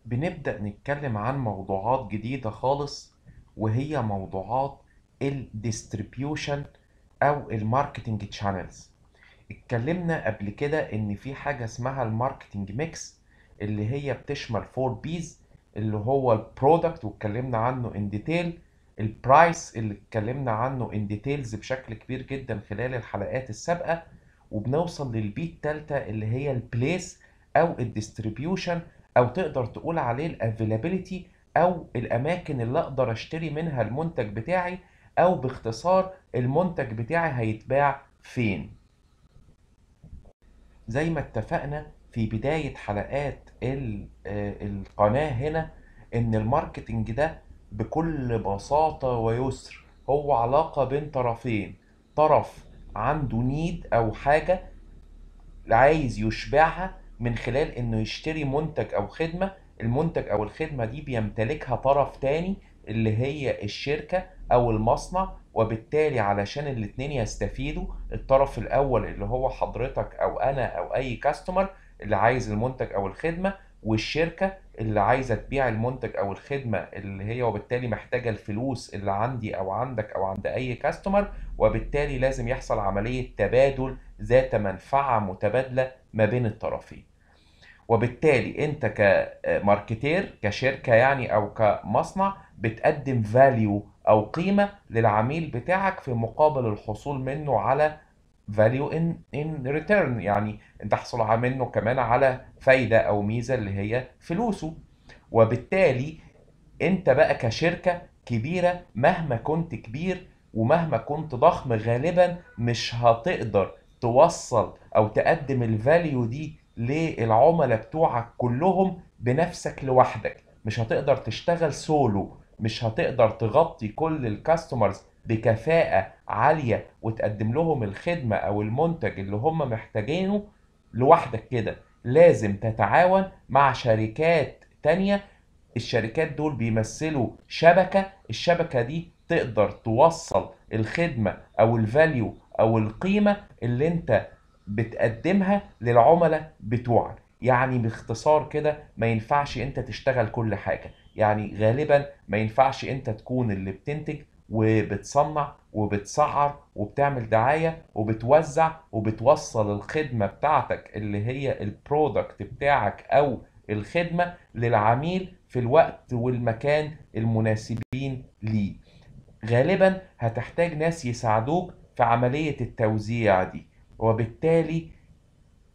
بنبدأ نتكلم عن موضوعات جديدة خالص، وهي موضوعات الديستريبيوشن أو الماركتنج تشانلز. اتكلمنا قبل كده إن في حاجة اسمها الماركتنج ميكس، اللي هي بتشمل 4 بيز، اللي هو البرودكت واتكلمنا عنه ان ديتيل، البرايس اللي اتكلمنا عنه ان ديتيلز بشكل كبير جدا خلال الحلقات السابقة، وبنوصل للبي التالتة اللي هي البليس او الديستريبيوشن، او تقدر تقول عليه الافيلابيليتي، او الاماكن اللي اقدر اشتري منها المنتج بتاعي، او باختصار المنتج بتاعي هيتباع فين. زي ما اتفقنا في بداية حلقات القناة هنا، ان الماركتينج ده بكل بساطة ويسر هو علاقة بين طرفين. طرف عنده نيد او حاجة عايز يشبعها من خلال انه يشتري منتج او خدمة. المنتج او الخدمة دي بيمتلكها طرف تاني، اللي هي الشركة او المصنع، وبالتالي علشان الاتنين يستفيدوا، الطرف الاول اللي هو حضرتك او انا او اي كاستمر اللي عايز المنتج او الخدمة، والشركة اللي عايزة تبيع المنتج او الخدمة اللي هي وبالتالي محتاجة الفلوس اللي عندي او عندك او عند اي كاستمر، وبالتالي لازم يحصل عملية تبادل ذات منفعة متبادلة ما بين الطرفين. وبالتالي انت كماركتير كشركة يعني او كمصنع بتقدم فاليو او قيمة للعميل بتاعك في مقابل الحصول منه على value in return، يعني انت تحصل منه كمان على فايدة او ميزة اللي هي فلوسه. وبالتالي انت بقى كشركة كبيرة مهما كنت كبير ومهما كنت ضخم، غالبا مش هتقدر توصل او تقدم الفاليو دي للعملاء بتوعك كلهم بنفسك لوحدك. مش هتقدر تشتغل سولو، مش هتقدر تغطي كل الكاستمرز بكفاءة عالية وتقدم لهم الخدمة او المنتج اللي هم محتاجينه لوحدك كده. لازم تتعاون مع شركات تانية. الشركات دول بيمثلوا شبكة، الشبكة دي تقدر توصل الخدمة او الفاليو او القيمة اللي انت بتقدمها للعملاء بتوعك. يعني باختصار كده ما ينفعش انت تشتغل كل حاجة، يعني غالبا ما ينفعش انت تكون اللي بتنتج وبتصنع وبتسعر وبتعمل دعاية وبتوزع وبتوصل الخدمة بتاعتك اللي هي البرودكت بتاعك او الخدمة للعميل في الوقت والمكان المناسبين ليه. غالبا هتحتاج ناس يساعدوك في عملية التوزيع دي، وبالتالي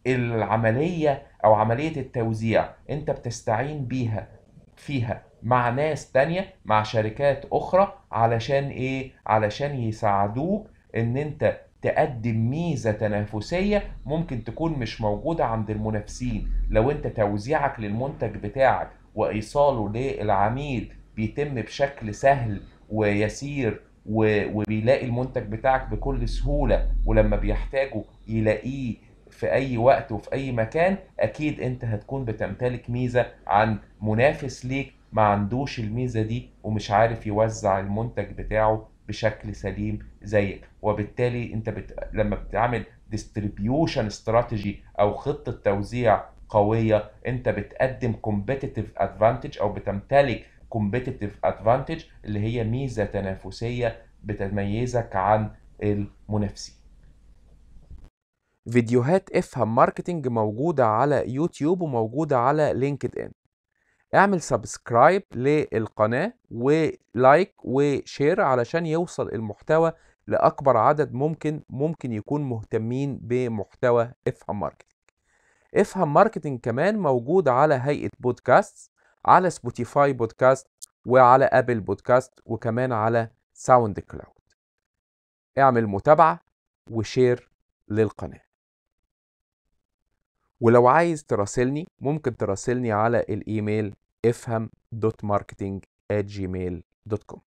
العملية أو عملية التوزيع أنت بتستعين بيها فيها مع ناس تانية، مع شركات أخرى، علشان إيه؟ علشان يساعدوك إن أنت تقدم ميزة تنافسية ممكن تكون مش موجودة عند المنافسين. لو أنت توزيعك للمنتج بتاعك وإيصاله للعميل بيتم بشكل سهل ويسير، وبيلاقي المنتج بتاعك بكل سهولة، ولما بيحتاجه يلاقيه في اي وقت وفي اي مكان، اكيد انت هتكون بتمتلك ميزة عن منافس ليك ما عندوش الميزة دي ومش عارف يوزع المنتج بتاعه بشكل سليم زيك. وبالتالي انت لما بتعمل distribution strategy او خطة توزيع قوية، انت بتقدم competitive advantage او بتمتلك competitive advantage اللي هي ميزة تنافسية بتميزك عن المنافسين. فيديوهات افهم ماركتينج موجودة على يوتيوب وموجودة على لينكد ان. اعمل سبسكرايب للقناة ولايك وشير علشان يوصل المحتوى لأكبر عدد ممكن يكون مهتمين بمحتوى افهم ماركتينج. افهم ماركتينج كمان موجود على هيئة بودكاست، على سبوتيفاي بودكاست وعلى ابل بودكاست وكمان على ساوند كلاود. اعمل متابعة وشير للقناة. ولو عايز تراسلني ممكن تراسلني على الإيميل افهم.marketing@gmail.com.